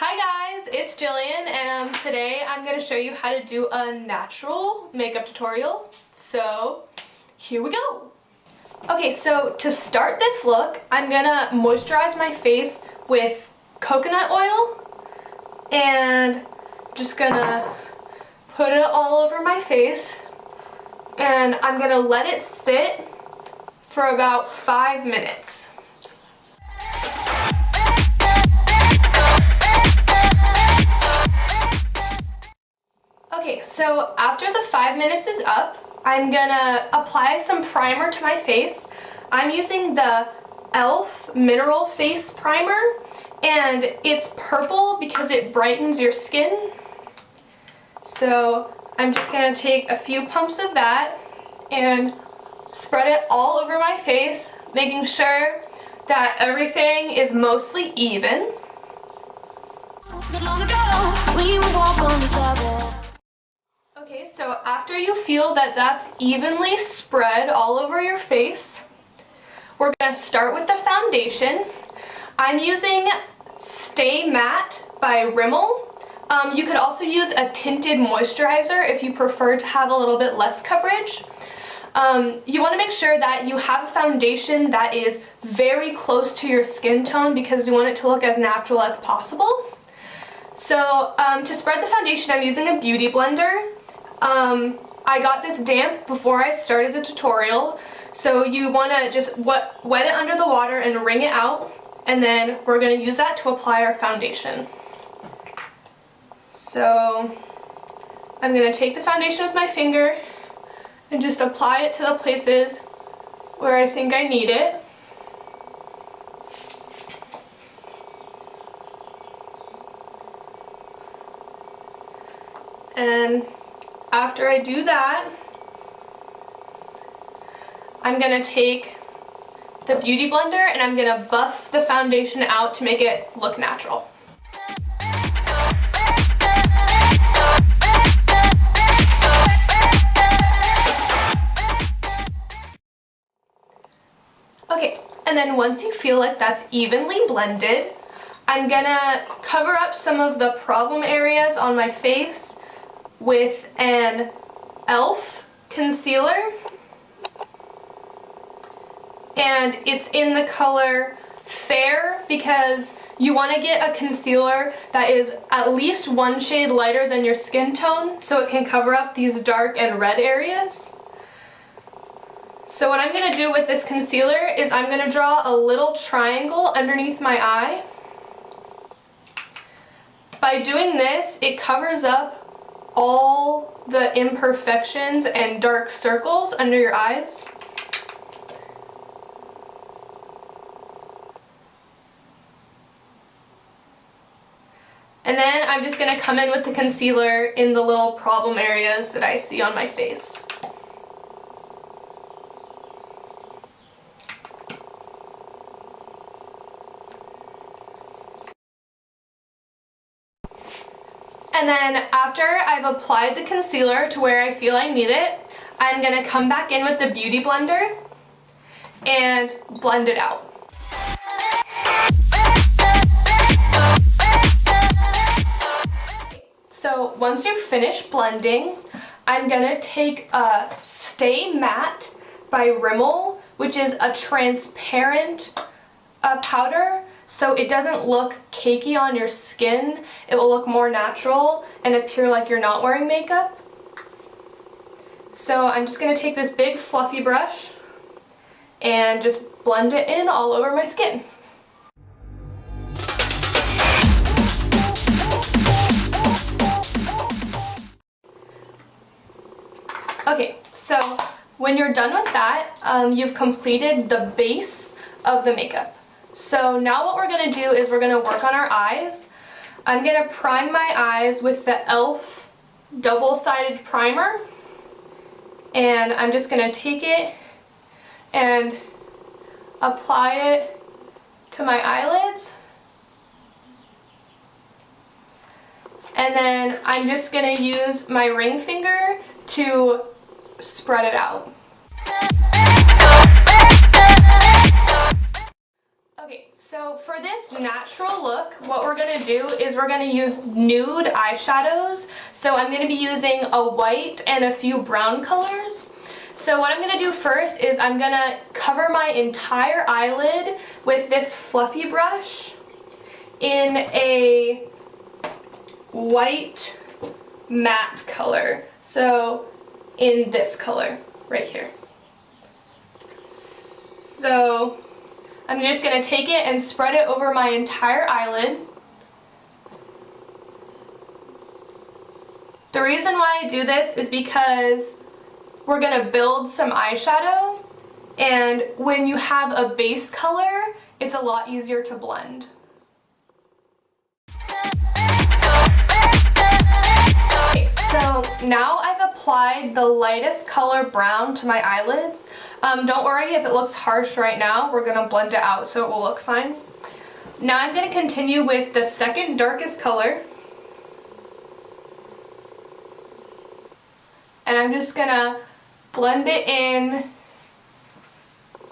Hi guys, it's Jillian, and today I'm going to show you how to do a natural makeup tutorial. So here we go. Okay, so to start this look, I'm going to moisturize my face with coconut oil and just going to put it all over my face, and I'm going to let it sit for about 5 minutes. Okay, so after the 5 minutes is up, I'm gonna apply some primer to my face. I'm using the e.l.f. Mineral Face Primer, and it's purple because it brightens your skin. So I'm just gonna take a few pumps of that and spread it all over my face, making sure that everything is mostly even. Okay, so after you feel that that's evenly spread all over your face, we're going to start with the foundation. I'm using Stay Matte by Rimmel. You could also use a tinted moisturizer if you prefer to have a little bit less coverage. You want to make sure that you have a foundation that is very close to your skin tone because you want it to look as natural as possible. So to spread the foundation, I'm using a beauty blender. I got this damp before I started the tutorial, so you want to just wet it under the water and wring it out, and then we're going to use that to apply our foundation. So I'm going to take the foundation with my finger and just apply it to the places where I think I need it. And after I do that, I'm going to take the beauty blender and I'm going to buff the foundation out to make it look natural. Okay, and then once you feel like that's evenly blended, I'm going to cover up some of the problem areas on my face with an e.l.f. concealer, and it's in the color Fair because you want to get a concealer that is at least one shade lighter than your skin tone so it can cover up these dark and red areas. So what I'm going to do with this concealer is I'm going to draw a little triangle underneath my eye. By doing this, it covers up all the imperfections and dark circles under your eyes. And then I'm just going to come in with the concealer in the little problem areas that I see on my face. And then after I've applied the concealer to where I feel I need it, I'm going to come back in with the beauty blender and blend it out. So once you're finished blending, I'm going to take a Stay Matte by Rimmel, which is a transparent powder. So it doesn't look cakey on your skin. It will look more natural and appear like you're not wearing makeup. So I'm just going to take this big fluffy brush and just blend it in all over my skin. Okay, so when you're done with that, you've completed the base of the makeup. So now what we're going to do is we're going to work on our eyes. I'm going to prime my eyes with the e.l.f. double-sided primer, and I'm just going to take it and apply it to my eyelids, and then I'm just going to use my ring finger to spread it out. Okay, so for this natural look, what we're going to do is we're going to use nude eyeshadows. So I'm going to be using a white and a few brown colors. So what I'm going to do first is I'm going to cover my entire eyelid with this fluffy brush in a white matte color. So in this color right here. So I'm just going to take it and spread it over my entire eyelid. The reason why I do this is because we're going to build some eyeshadow, and when you have a base color, it's a lot easier to blend. Okay, so now I've applied the lightest color brown to my eyelids. Don't worry if it looks harsh right now, we're going to blend it out so it will look fine. Now I'm going to continue with the second darkest color. And I'm just going to blend it in,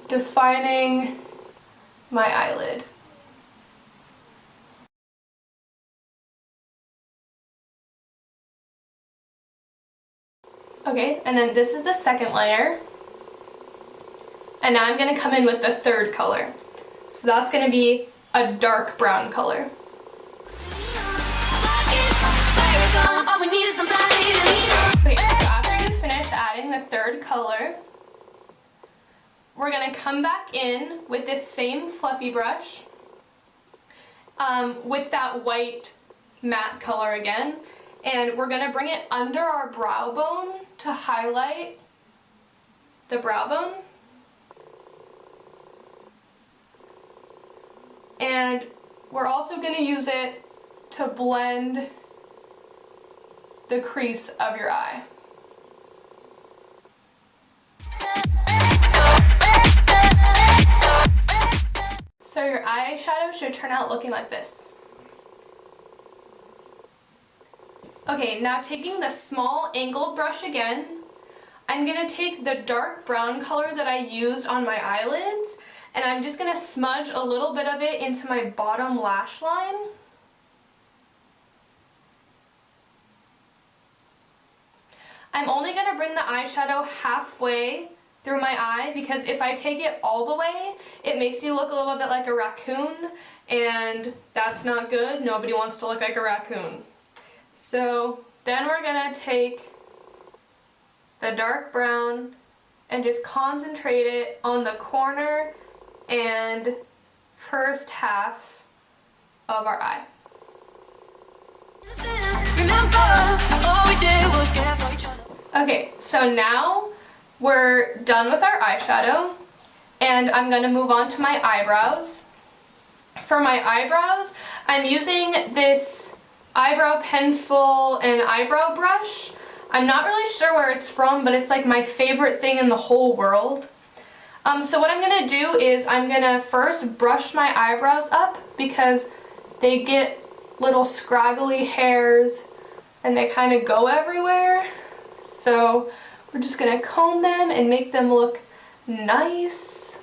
defining my eyelid. Okay, and then this is the second layer. And now I'm going to come in with the third color. So that's going to be a dark brown color. Okay, so after you finish adding the third color, we're going to come back in with this same fluffy brush with that white matte color again. And we're going to bring it under our brow bone to highlight the brow bone. And we're also going to use it to blend the crease of your eye. So your eyeshadow should turn out looking like this. Okay, now taking the small angled brush again, I'm going to take the dark brown color that I used on my eyelids, and I'm just going to smudge a little bit of it into my bottom lash line. I'm only going to bring the eyeshadow halfway through my eye because if I take it all the way, it makes you look a little bit like a raccoon, and that's not good. Nobody wants to look like a raccoon. So then we're going to take the dark brown and just concentrate it on the corner and first half of our eye. Okay, so now we're done with our eyeshadow, and I'm going to move on to my eyebrows. For my eyebrows, I'm using this eyebrow pencil and eyebrow brush. I'm not really sure where it's from, but it's like my favorite thing in the whole world. So what I'm going to do is I'm going to first brush my eyebrows up because they get little scraggly hairs and they kind of go everywhere. So we're just going to comb them and make them look nice.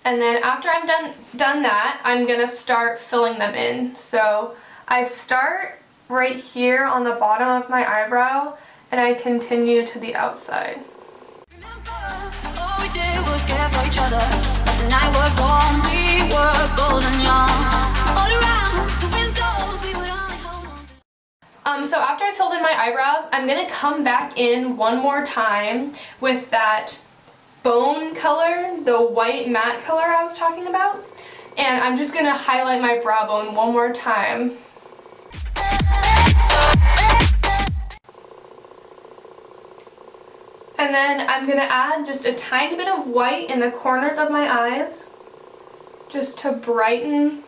And then after I'm done that, I'm going to start filling them in. So I start right here on the bottom of my eyebrow and I continue to the outside. So after I filled in my eyebrows, I'm going to come back in one more time with that bone color, the white matte color I was talking about. And I'm just going to highlight my brow bone one more time. And then I'm going to add just a tiny bit of white in the corners of my eyes, just to brighten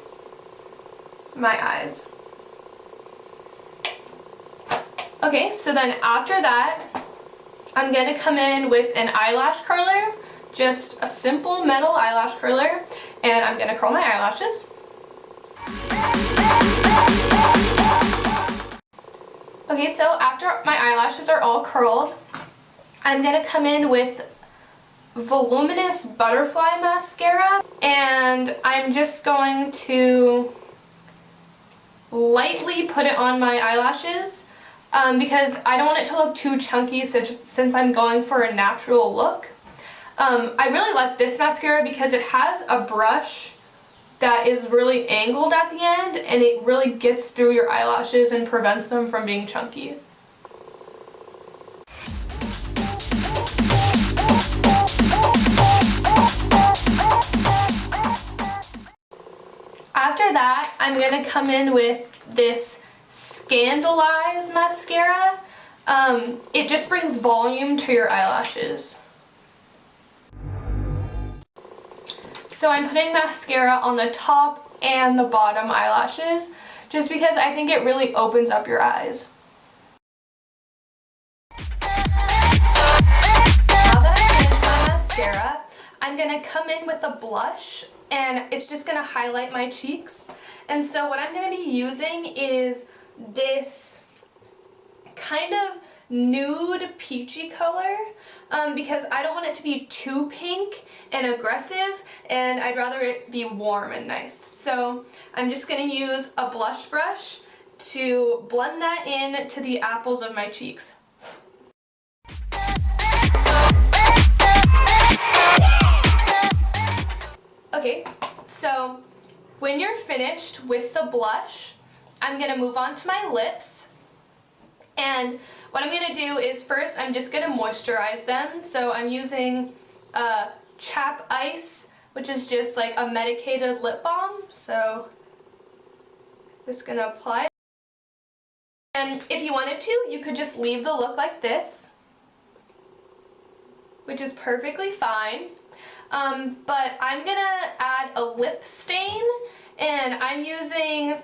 my eyes. Okay, so then after that, I'm going to come in with an eyelash curler, just a simple metal eyelash curler, and I'm going to curl my eyelashes. Okay, so after my eyelashes are all curled, I'm going to come in with voluminous butterfly mascara, and I'm just going to lightly put it on my eyelashes because I don't want it to look too chunky since I'm going for a natural look. I really like this mascara because it has a brush that is really angled at the end, and it really gets through your eyelashes and prevents them from being chunky. After that, I'm going to come in with this Scandalize mascara. It just brings volume to your eyelashes. So I'm putting mascara on the top and the bottom eyelashes just because I think it really opens up your eyes. Now that I finished my mascara, I'm going to come in with a blush, and it's just going to highlight my cheeks. And so what I'm going to be using is this kind of nude peachy color because I don't want it to be too pink and aggressive, and I'd rather it be warm and nice. So I'm just going to use a blush brush to blend that in to the apples of my cheeks. Okay, so when you're finished with the blush, I'm going to move on to my lips. And what I'm going to do is first I'm just going to moisturize them. So I'm using Chap Ice, which is just like a medicated lip balm. So just going to apply it. And if you wanted to, you could just leave the look like this, which is perfectly fine. But I'm going to add a lip stain, and I'm using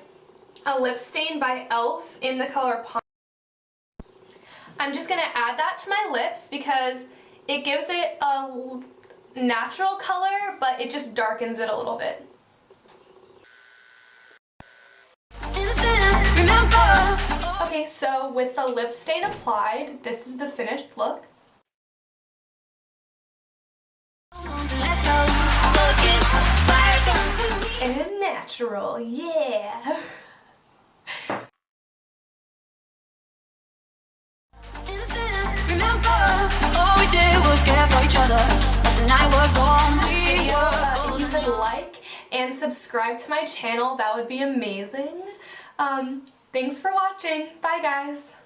a lip stain by e.l.f. in the color Palm. I'm just going to add that to my lips because it gives it a natural color, but it just darkens it a little bit. Okay, so with the lip stain applied, this is the finished look. And natural, yeah! All we did was care for each other. The night was warm. If you could like and subscribe to my channel, that would be amazing. Thanks for watching. Bye, guys.